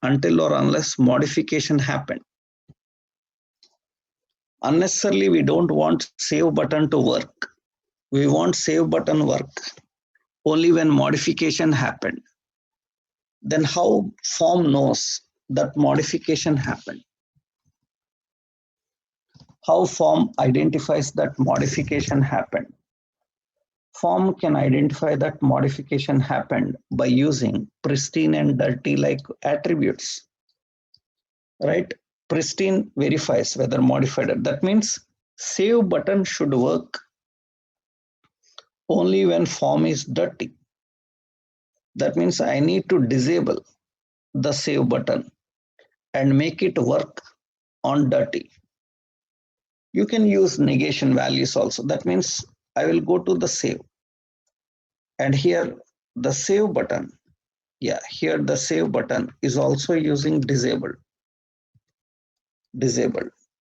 until or unless modification happen. Unnecessarily, we don't want save button to work. We want save button work only when modification happened. Then how form knows that modification happened? How form identifies that modification happened? Form can identify that modification happened by using pristine and dirty like attributes, right? Pristine verifies whether modified. That means save button should work only when form is dirty. That means I need to disable the save button and make it work on dirty. You can use negation values also. That means I will go to the save. And here the save button, here the save button is also using disabled.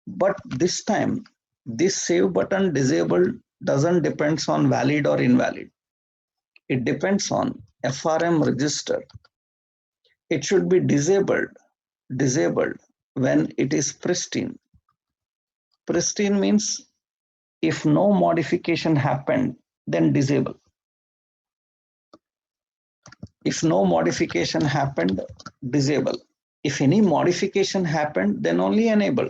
But this time, this save button disabled doesn't depends on valid or invalid. It depends on FRM register. It should be disabled when it is pristine. Pristine means if no modification happened, then disable. If no modification happened, disable. If any modification happened, then only enable.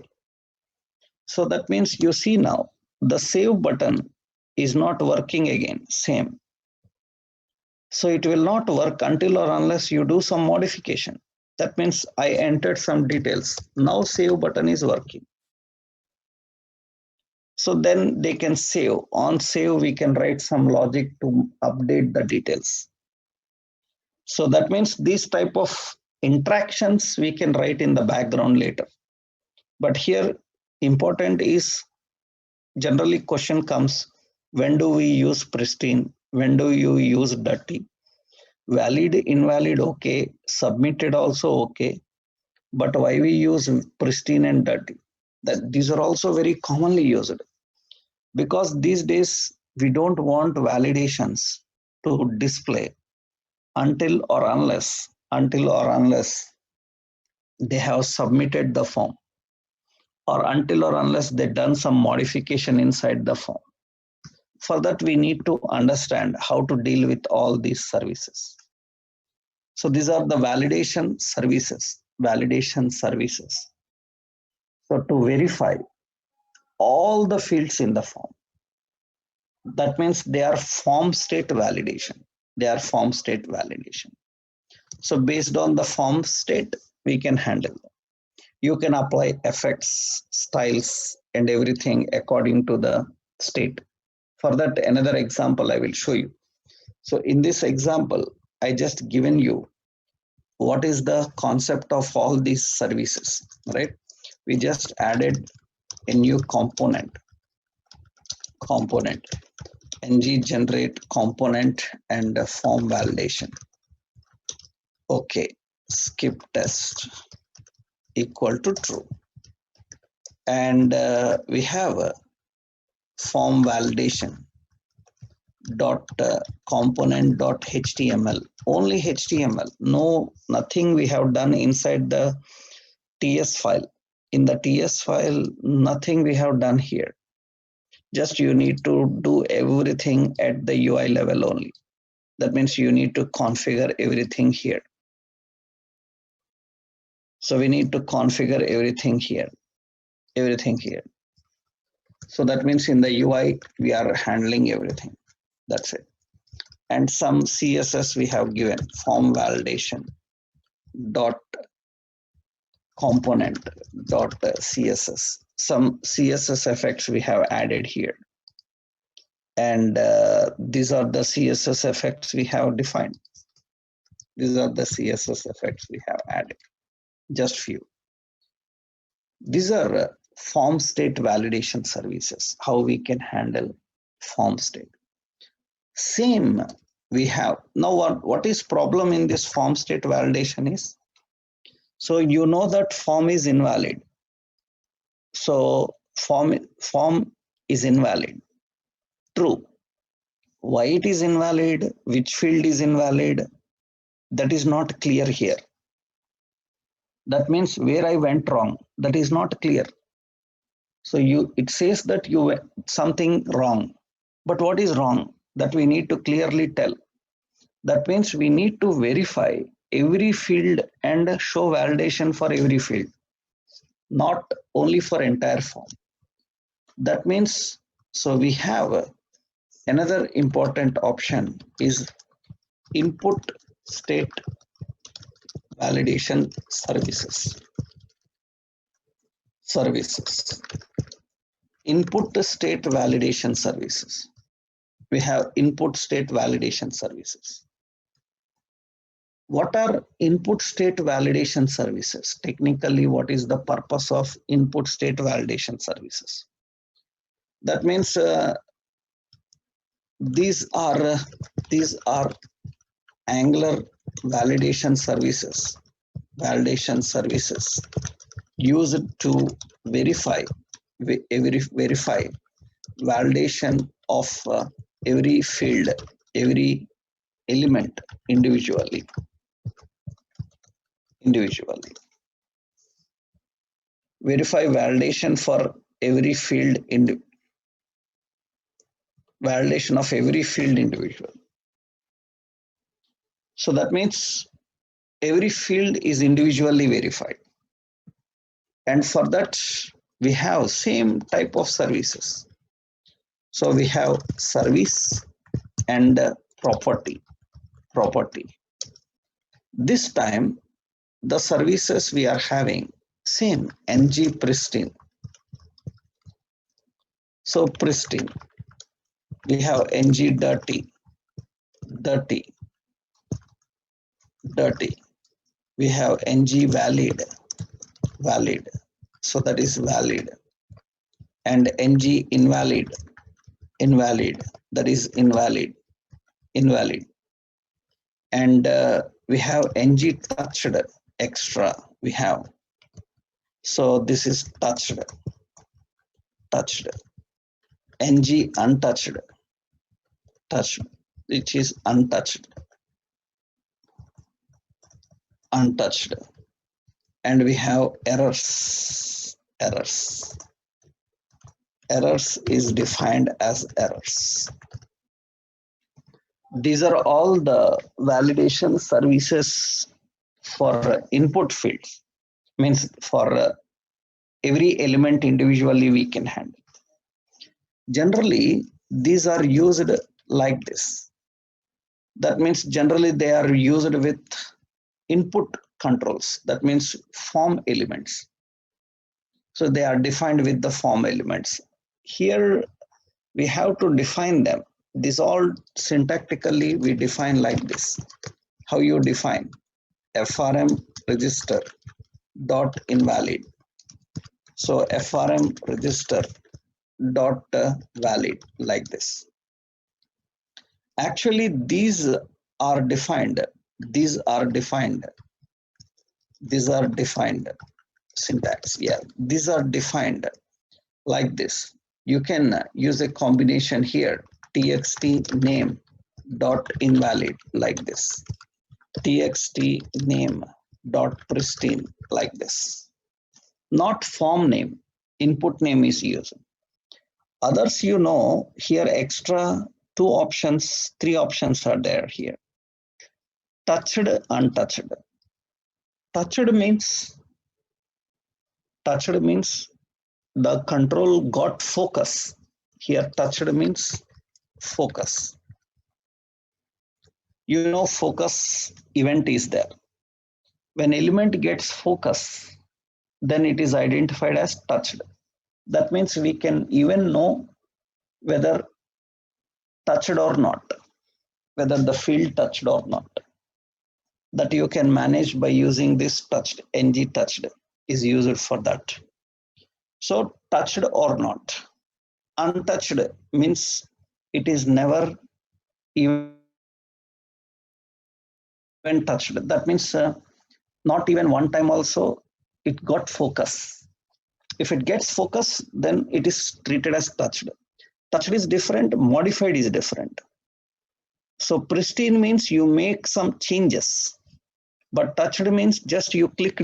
So that means you see now the save button is not working again, same. So it will not work until or unless you do some modification. That means I entered some details. Now save button is working. So then they can save. On save, we can write some logic to update the details. So that means these type of interactions we can write in the background later. But here important is generally question comes, when do we use pristine? When do you use dirty? Valid, invalid, okay. Submitted also okay. But why we use pristine and dirty? That these are also very commonly used. Because these days we don't want validations to display until or unless they have submitted the form, or until or unless they've done some modification inside the form. For that, we need to understand how to deal with all these services. So these are the validation services. So to verify all the fields in the form, that means they are form state validation. So based on the form state, we can handle them. You can apply effects, styles, and everything according to the state. For that, another example I will show you. So in this example, I just given you what is the concept of all these services, right? We just added a new component, ng generate component and form validation. Okay, skip test equal to true. And we have a form validation dot component dot html, only html, nothing we have done inside the ts file. In the ts file, nothing we have done here. Just you need to do everything at the UI level only. That means you need to configure everything here. So we need to configure everything here. So that means in the UI, we are handling everything. That's it. And some CSS we have given, form validation dot component dot CSS. Some CSS effects we have added here. And these are the CSS effects we have defined. These are the CSS effects we have added, just few. These are form state validation services, how we can handle form state. Same we have. Now what is problem in this form state validation is, so you know that form is invalid. So form is invalid. True. Why it is invalid, which field is invalid, that is not clear here. That means where I went wrong, that is not clear. So it says that you went something wrong, but what is wrong? That we need to clearly tell. That means we need to verify every field and show validation for every field, not only for entire form. That means, so we have another important option is input state validation services. Input state validation services. We have input state validation services. What are input state validation services? Technically, what is the purpose of input state validation services? That means these are Angular validation services used to verify validation of every field, every element individually. Verify validation for every field validation of every field individual. So that means every field is individually verified. And for that, we have same type of services. So we have service and property. This time, the services we are having same ng pristine. So pristine, we have ng dirty. We have ng valid. So that is valid. And ng invalid. That is invalid. And we have ng touched extra. We have. So this is touched. Ng untouched. Which is untouched. And we have errors. Errors is defined as errors. These are all the validation services for input fields. Means for every element individually we can handle. Generally, these are used like this. That means generally they are used with input controls. That means form elements. So they are defined with the form elements. Here we have to define them. This all syntactically we define like this. How you define? FRM register dot invalid. So FRM register dot valid like this. Actually, these are defined syntax. Yeah, these are defined like this. You can use a combination here, txt name dot invalid like this, txt name dot pristine like this. Not form name, input name is used. Others, you know, here extra three options are there here. Touched, untouched. Touched means the control got focus. Here touched means focus. You know, focus event is there. When element gets focus, then it is identified as touched. That means we can even know whether touched or not, whether the field touched or not. That you can manage by using this touched, ng touched is used for that. So touched or not. Untouched means it is never even touched. That means not even one time also it got focus. If it gets focus, then it is treated as touched. Touched is different, modified is different. So pristine means you make some changes, but touched means just you click